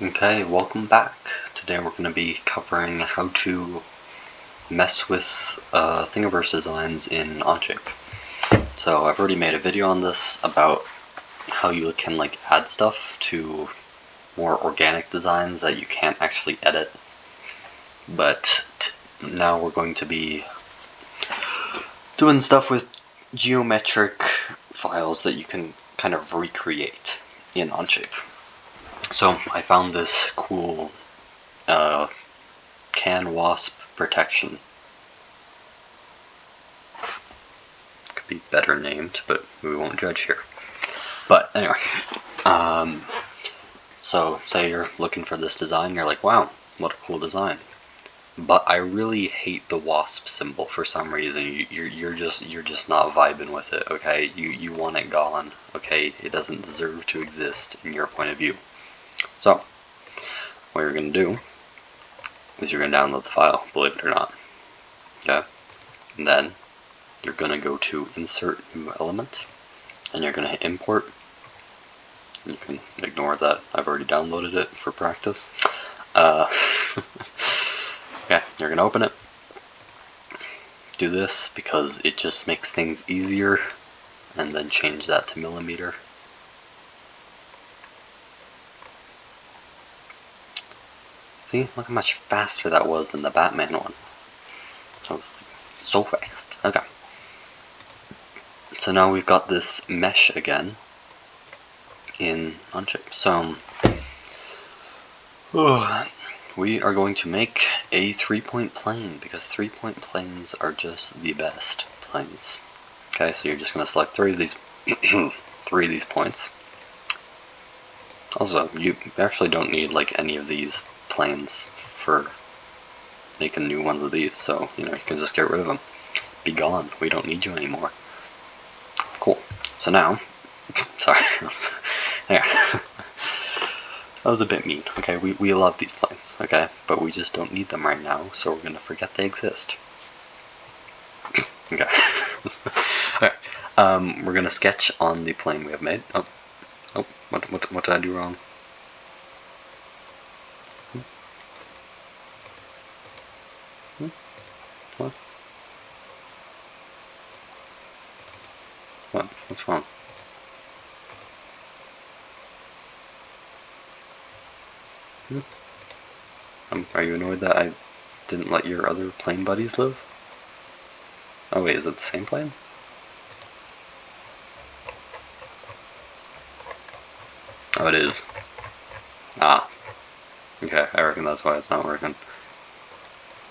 Okay, welcome back. Today we're going to be covering how to mess with Thingiverse designs in Onshape. So I've already made a video on this about how you can add stuff to more organic designs that you can't actually edit. But now we're going to be doing stuff with geometric files that you can kind of recreate in Onshape. So I found this cool can wasp protection. Could be better named, but we won't judge here. But anyway, so say you're looking for this design, you're like, wow, what a cool design. But I really hate the wasp symbol for some reason. You're just not vibing with it, okay? You want it gone, okay? It doesn't deserve to exist in your point of view. So what you're gonna do is you're gonna download the file, believe it or not. Okay? And then you're gonna go to Insert New Element, and you're gonna hit Import. You can ignore that. I've already downloaded it for practice. Okay, you're gonna open it. Do this because it just makes things easier, and then change that to millimeter. See, look how much faster that was than the Batman one. That was so fast. Okay. So now we've got this mesh again in Onshape. So we are going to make a 3-point plane because 3-point planes are just the best planes. Okay, so you're just going to select 3 of these 3 of these points. Also, you actually don't need any of these planes for making new ones of these, so you can just get rid of them. Be gone. We don't need you anymore. Cool. So now, sorry. Yeah. That was a bit mean. Okay, we love these planes, okay? But we just don't need them right now, so we're gonna forget they exist. Okay. Alright. We're gonna sketch on the plane we have made. Oh, what did I do wrong? What? What's wrong? Are you annoyed that I didn't let your other plane buddies live? Oh wait, is it the same plane? Oh, it is. Ah. Okay, I reckon that's why it's not working.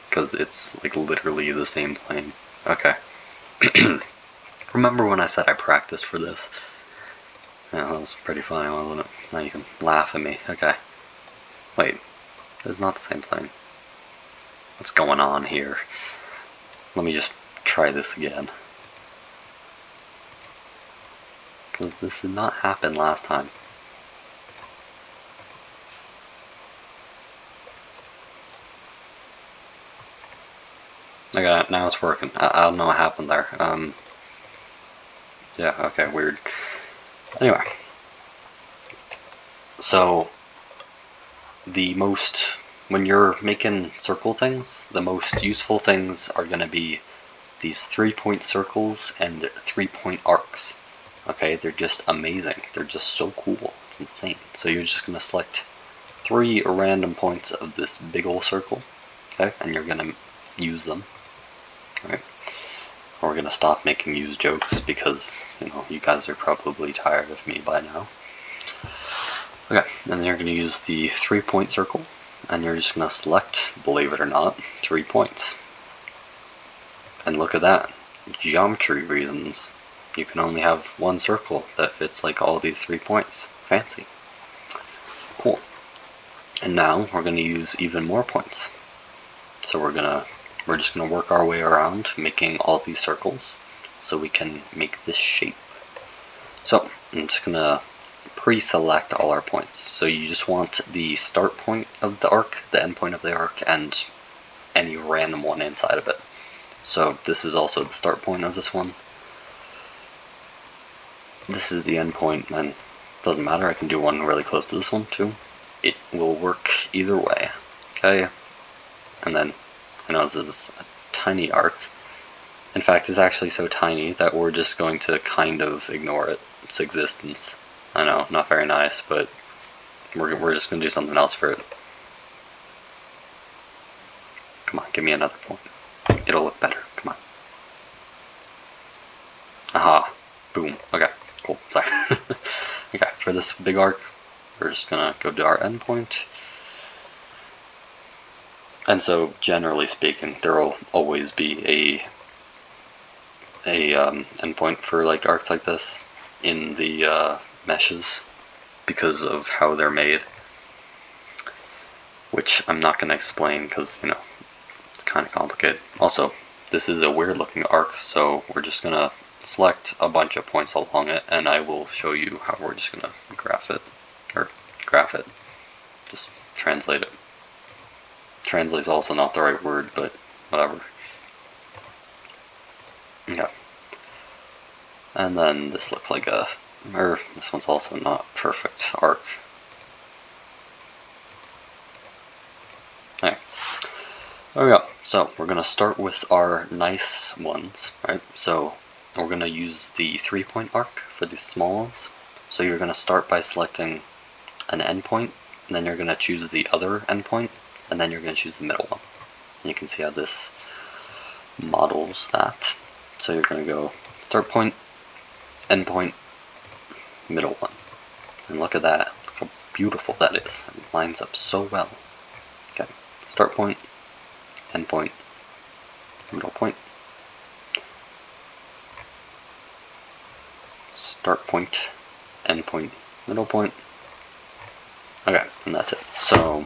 Because it's literally the same plane. Okay. Remember when I said I practiced for this? Yeah, that was pretty funny, wasn't it? Now you can laugh at me. Okay. Wait, it's not the same plane. What's going on here? Let me just try this again. Because this did not happen last time. Okay, now it's working. I don't know what happened there. Yeah, okay, weird. Anyway. So, when you're making circle things, the most useful things are going to be these 3-point circles and 3-point arcs. Okay, they're just amazing. They're just so cool. It's insane. So you're just going to select 3 random points of this big ol' circle, okay, and you're going to use them. Right? We're going to stop making use jokes because, you guys are probably tired of me by now. Okay, and then you're going to use the 3-point circle, and you're just going to select, believe it or not, 3 points. And look at that. Geometry reasons. You can only have one circle that fits all these 3 points. Fancy. Cool. And now we're going to use even more points. So we're just going to work our way around making all these circles so we can make this shape. So I'm just going to pre-select all our points. So you just want the start point of the arc, the end point of the arc, and any random one inside of it. So this is also the start point of this one. This is the end point, and it doesn't matter, I can do one really close to this one too. it will work either way. Okay, and then I know this is a tiny arc. In fact, it's actually so tiny that we're just going to kind of ignore its existence. I know, not very nice, but we're just going to do something else for it. Come on, give me another point. It'll look better. Come on. Aha. Boom. Okay, cool. Sorry. Okay, for this big arc, we're just going to go to our endpoint. And so, generally speaking, there will always be a endpoint for like arcs like this in the meshes because of how they're made, which I'm not going to explain because, you know, it's kind of complicated. Also, this is a weird looking arc, so we're just going to select a bunch of points along it, and I will show you how we're just going to graph it, just translate it. Translate's also not the right word, but whatever. Okay. And then this looks like this one's also not perfect arc. Okay. There we go. So we're going to start with our nice ones, right? So we're going to use the 3-point arc for these small ones. So you're going to start by selecting an endpoint, and then you're going to choose the other endpoint, and then you're going to choose the middle one. And you can see how this models that. So you're going to go start point, endpoint, middle one. And look at that. Look how beautiful that is. It lines up so well. Okay, start point, endpoint, middle point. Start point, endpoint, middle point. Okay, and that's it. So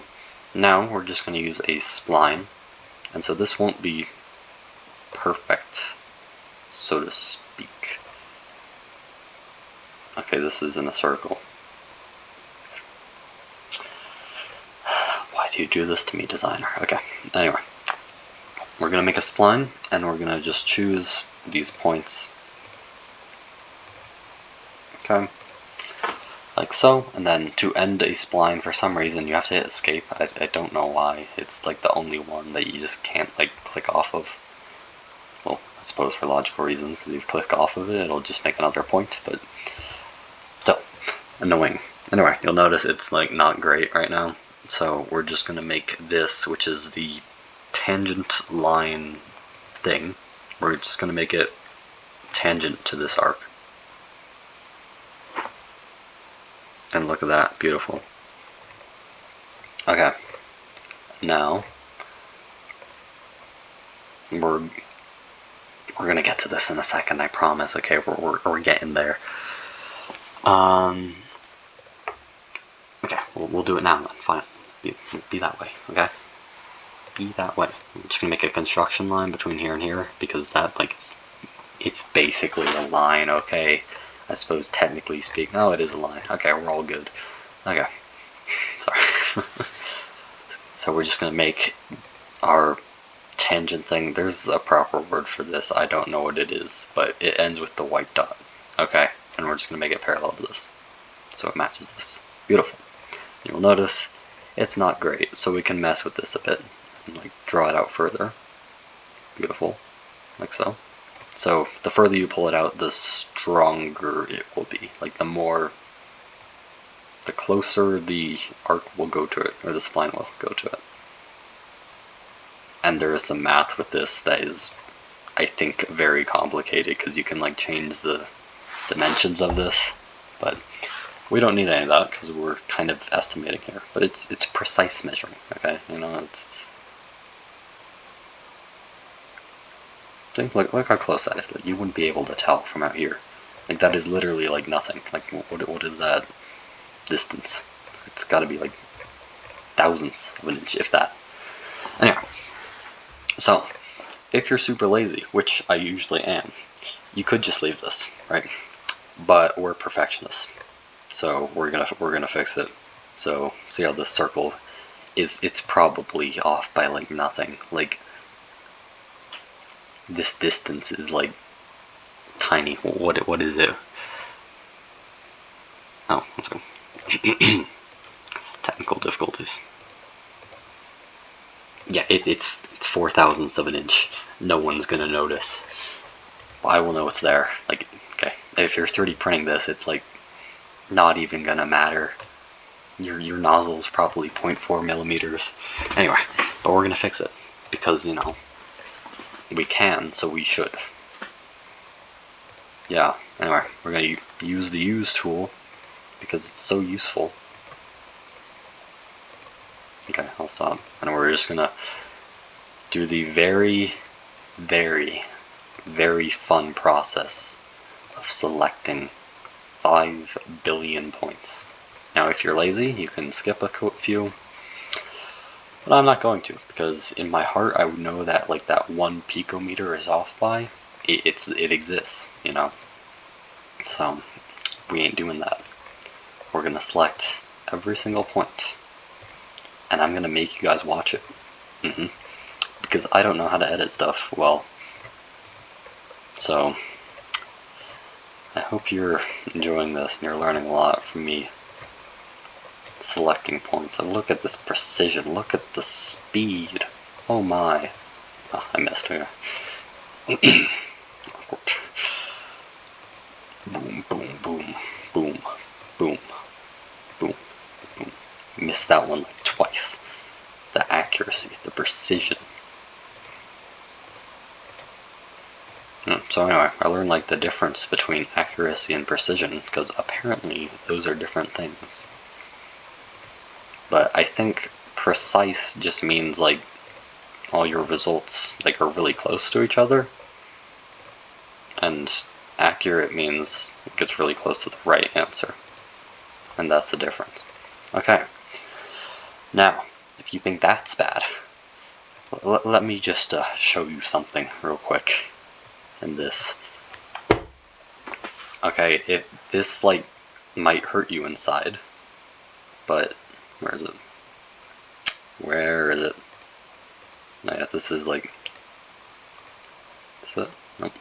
now we're just going to use a spline. And so this won't be perfect, so to speak. Okay, this is in a circle. Why do you do this to me, designer? Okay, anyway. We're going to make a spline, and we're going to just choose these points. Okay. Like so, and then to end a spline, for some reason, you have to hit escape. I don't know why. It's like the only one that you just can't like click off of. Well, I suppose for logical reasons, because if you click off of it, it'll just make another point, but still, annoying. Anyway, you'll notice it's like not great right now, so we're just going to make this, which is the tangent line thing, we're just going to make it tangent to this arc. And look at that, beautiful. Okay, now we're gonna get to this in a second, I promise. Okay, we're getting there. Okay, we'll do it now then. Fine, be that way. Okay, be that way. I'm just gonna make a construction line between here and here because that it's basically a line. Okay. I suppose technically speaking, no, it is a line. Okay, we're all good. Okay, sorry. So we're just gonna make our tangent thing. There's a proper word for this. I don't know what it is, but it ends with the white dot. Okay, and we're just gonna make it parallel to this, so it matches this. Beautiful. You'll notice it's not great, so we can mess with this a bit and like draw it out further. Beautiful, like so. So the further you pull it out, the stronger it will be. Like the closer the arc will go to it, or the spline will go to it. And there is some math with this that is, I think, very complicated because you can like change the dimensions of this, but we don't need any of that because we're kind of estimating here. But it's precise measuring. Okay, you know it's. Look how close that is. Like, you wouldn't be able to tell from out here. Like that is literally like nothing. Like what is that distance? It's got to be like thousandths of an inch, if that. Anyway, so if you're super lazy, which I usually am, you could just leave this, right? But we're perfectionists, so we're gonna fix it. So see how this circle is? It's probably off by like nothing. Like. This distance is like tiny. What is it? Oh, let's go. technical difficulties. Yeah, it's 4 thousandths of an inch. No one's gonna notice. I will know it's there. Like, okay, if you're 3D printing this, it's like not even gonna matter. Your nozzle's probably 0.4 millimeters. Anyway, but we're gonna fix it because, you know, we can, so we should. Yeah, anyway, we're gonna use the use tool because it's so useful. Okay, I'll stop. And we're just gonna do the very, very, very fun process of selecting 5 billion points. Now, if you're lazy, you can skip a few, but I'm not going to, because in my heart I would know that like that 1 picometer is off by. It exists, you know. So we ain't doing that. We're gonna select every single point, and I'm gonna make you guys watch it. Because I don't know how to edit stuff well. So I hope you're enjoying this and you're learning a lot from me selecting points. And look at this precision, look at the speed. Oh my. Oh, I missed here. Boom, boom, boom, boom, boom, boom, boom. Missed that one like twice. The accuracy, the precision. So anyway, I learned like the difference between accuracy and precision, because apparently those are different things. But I think precise just means like all your results like are really close to each other, and accurate means it gets really close to the right answer, and that's the difference. Okay, now if you think that's bad, let me just show you something real quick in this. Okay, this like might hurt you inside, but where is it? Where is it? Oh, yeah, this is like, is it? Nope.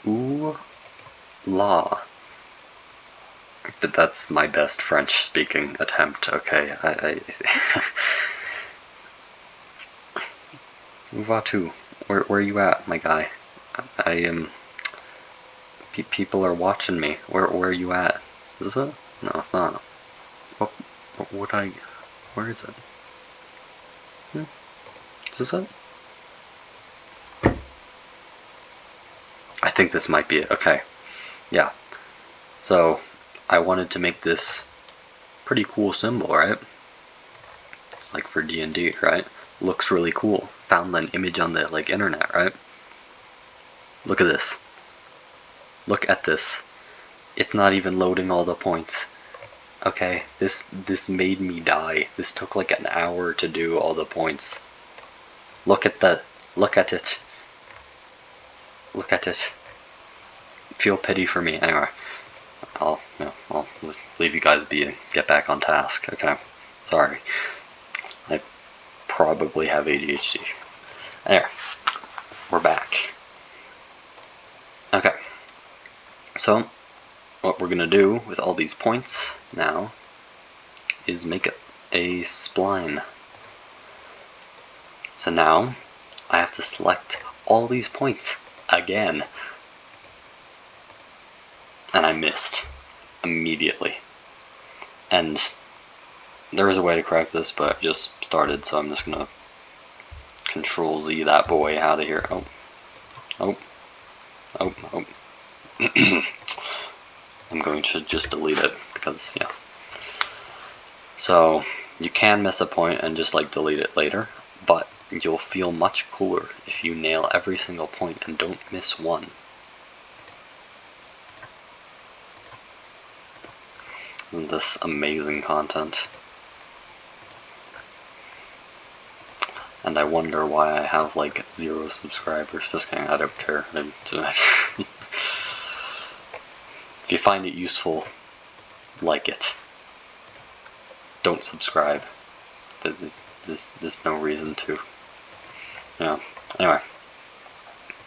Ooh la. But that's my best French speaking attempt. Okay, I Où vas-tu? Where are you at, my guy? I am. People are watching me. Where are you at? Is this it? No, it's not. What would I? Where is it? Is this it? I think this might be it. Okay. Yeah. So I wanted to make this pretty cool symbol, right? It's like for D&D, right? Looks really cool. Found an image on the like internet, right? Look at this. Look at this. It's not even loading all the points. Okay, this made me die. This took like an hour to do all the points. Look at that. Look at it. Look at it. Feel pity for me. Anyway, I'll leave you guys be and get back on task. Okay, sorry. I probably have ADHD. Anyway, we're back. Okay, so what we're gonna do with all these points now is make a spline. So now I have to select all these points again. And I missed immediately. And there is a way to correct this, but I just started, so I'm just gonna Control Z that boy out of here. Oh. I'm going to just delete it because, yeah. So you can miss a point and just like delete it later, but you'll feel much cooler if you nail every single point and don't miss one. Isn't this amazing content? And I wonder why I have like 0 subscribers. Just kidding, I don't care. If you find it useful, like it. Don't subscribe. There's no reason to. Yeah. Anyway.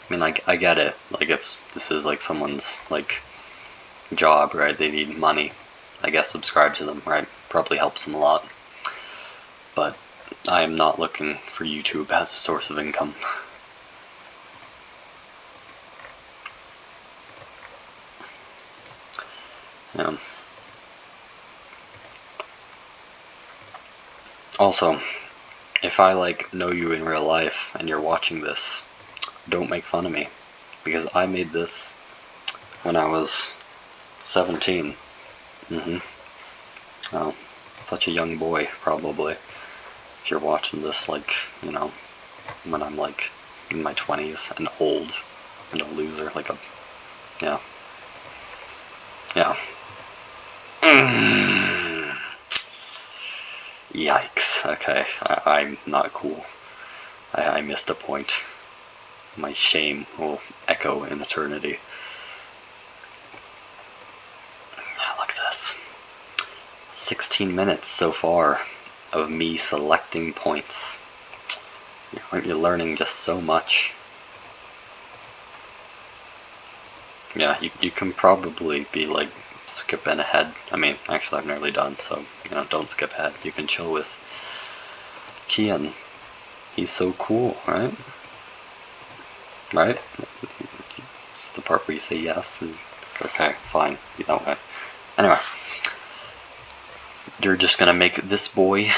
I mean, I get it. Like, if this is like someone's like job, right? They need money. I guess subscribe to them, right? Probably helps them a lot. But I am not looking for YouTube as a source of income. Also, if I like know you in real life and you're watching this, don't make fun of me, because I made this when I was 17. Oh, such a young boy, probably. If you're watching this, like, you know, when I'm like in my 20s and old and a loser, like a, yeah. Yikes. Okay, I'm not cool. I missed a point. My shame will echo in eternity. Look at this. 16 minutes so far of me selecting points. You're learning just so much. Yeah, you can probably be like skipping ahead. I mean, actually, I'm nearly done, so don't skip ahead. You can chill with Kian. He's so cool, right? Right? It's the part where you say yes and okay, fine, be that way. Anyway, you're just gonna make this boy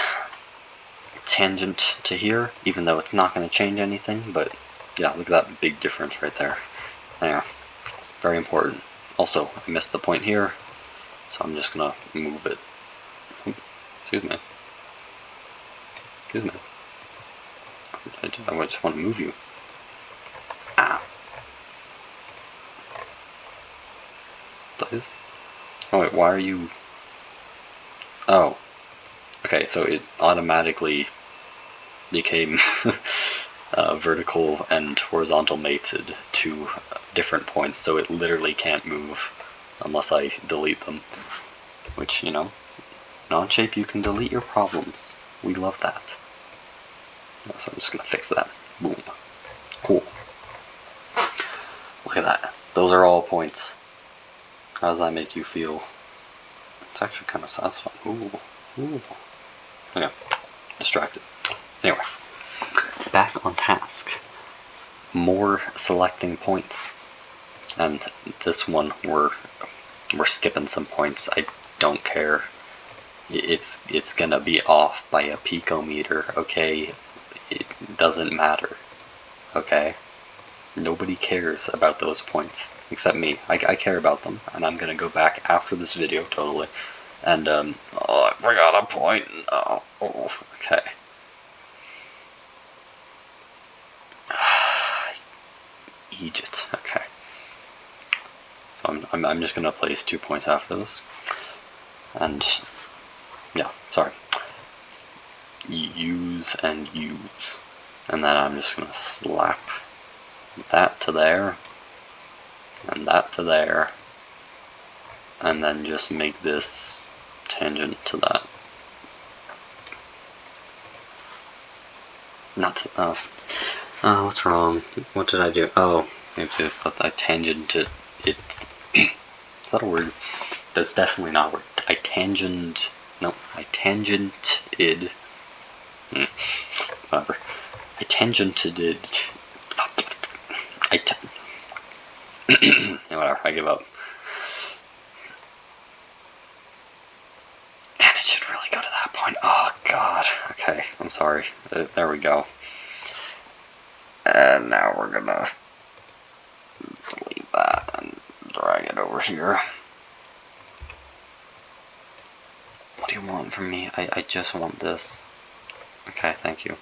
tangent to here, even though it's not gonna change anything. But yeah, look at that big difference right there. Anyway, very important. Also, I missed the point here, so I'm just gonna move it. Excuse me. Excuse me. I just want to move you. Ah. Please? Oh wait, why are you... Oh. Okay, so it automatically became vertical and horizontal mated to different points, so it literally can't move unless I delete them. Which, in Onshape you can delete your problems. We love that. So I'm just gonna fix that. Boom. Cool. Look at that. Those are all points. How does that make you feel? It's actually kind of satisfying. Ooh. Okay. Distracted. Anyway. Back on task. More selecting points. And this one we're skipping some points. I don't care. It's gonna be off by a picometer, okay? It doesn't matter. Okay? Nobody cares about those points except me. I care about them, and I'm gonna go back after this video totally. And oh, I forgot a point. Oh, okay. Egypt. Okay. So I'm just gonna place 2 points after this, and yeah, sorry. Use and use, and then I'm just gonna slap that to there, and that to there, and then just make this tangent to that. Not to, what's wrong? What did I do? Oh, maybe I tangented it. Is that a word? That's definitely not a word. I tangented. Whatever. I tangented it. Whatever, I give up. And it should really go to that point. Oh, God. Okay, I'm sorry. There we go. And now we're gonna delete that and drag it over here. What do you want from me? I just want this. Okay, thank you.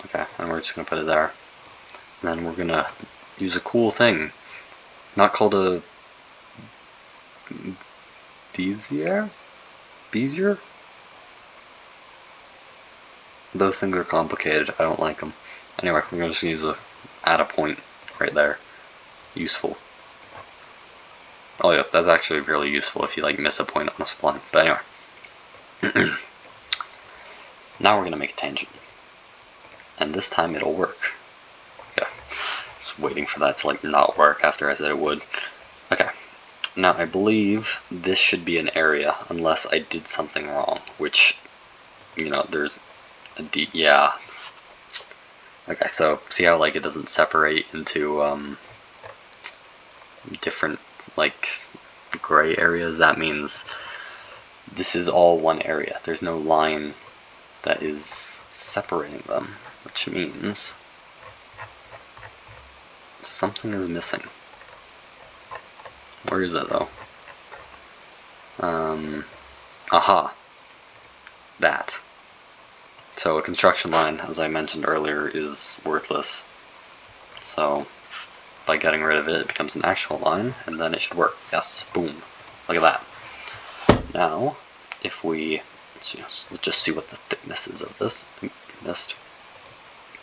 Okay, and we're just gonna put it there. And then we're gonna use a cool thing. Not called a Bezier? Those things are complicated. I don't like them. Anyway, we're gonna just use add a point right there. Useful. Oh yeah, that's actually really useful if you like miss a point on a spline. But anyway. Now we're gonna make a tangent. And this time it'll work. waiting for that to like not work after I said it would. Okay, now I believe this should be an area unless I did something wrong, which, you know, there's a yeah. Okay, so see how like it doesn't separate into different like gray areas? That means this is all one area. There's no line that is separating them, which means something is missing. Where is it though? Aha. That. So a construction line, as I mentioned earlier, is worthless. So by getting rid of it, it becomes an actual line, and then it should work. Yes, boom. Look at that. Now, if we, let's just see what the thickness is of this. Missed.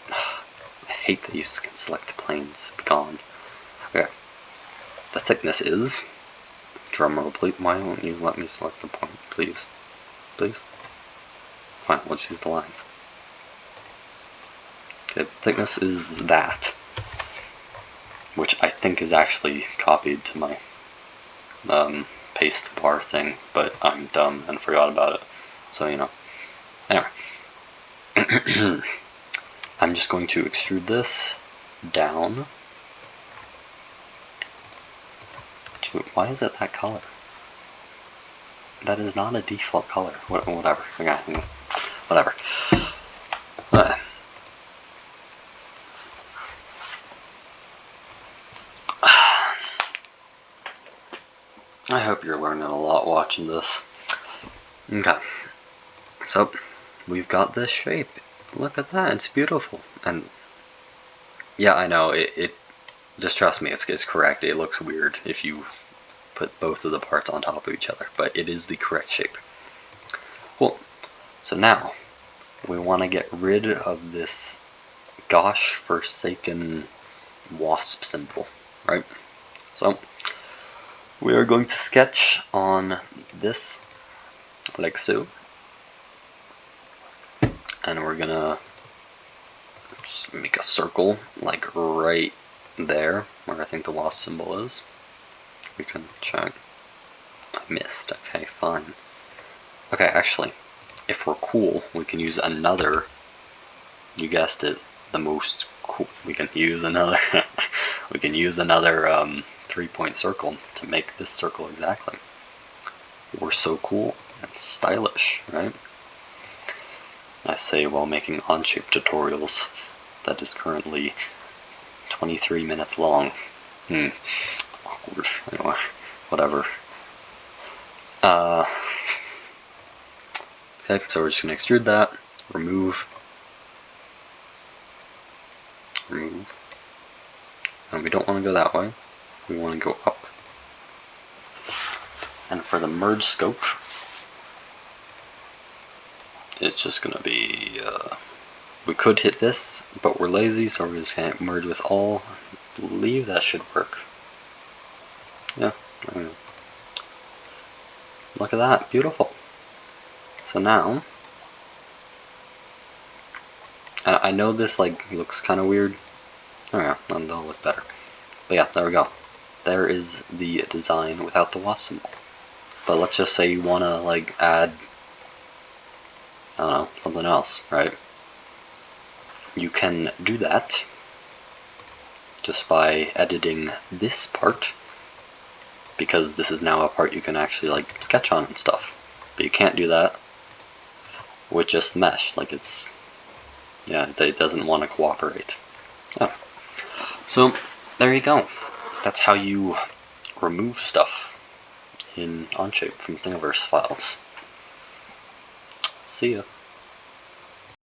I hate that you can select planes. Be gone. Okay. The thickness is, drumroll please, why won't you let me select the point, please? Please? Fine, we'll choose the lines. Okay, the thickness is that, which I think is actually copied to my paste bar thing, but I'm dumb and forgot about it, so you know. Anyway, I'm just going to extrude this down to, why is it that color? That is not a default color. Whatever. Okay, whatever. I hope you're learning a lot watching this. Okay, so we've got this shape. Look at that, it's beautiful. And yeah, I know, it just trust me, it's correct. It looks weird if you put both of the parts on top of each other, but it is the correct shape. Cool. So now we want to get rid of this gosh forsaken wasp symbol, right? So we are going to sketch on this like so, and we're gonna just make a circle like right there where I think the wasp symbol is. We can check. I missed. Okay, fine. Okay, actually, if we're cool, we can use another, you guessed it, the most cool, we can use another we can use another 3-point circle to make this circle exactly. We're so cool and stylish, right? I say while making Onshape tutorials that is currently 23 minutes long. Awkward. Anyway, whatever. Okay, so we're just going to extrude that, remove, and we don't want to go that way, we want to go up. And for the merge scope, it's just going to be, we could hit this, but we're lazy, so we're just going to merge with all. I believe that should work. Yeah, look at that, beautiful. So now, I know this like looks kind of weird. Oh yeah, that'll look better. But yeah, there we go. There is the design without the wasp symbol. But let's just say you want to like add, I don't know, something else, right? You can do that just by editing this part, because this is now a part you can actually like sketch on and stuff. But you can't do that with just mesh, like it's, yeah, it doesn't want to cooperate. Oh. So there you go. That's how you remove stuff in Onshape from Thingiverse files. See ya.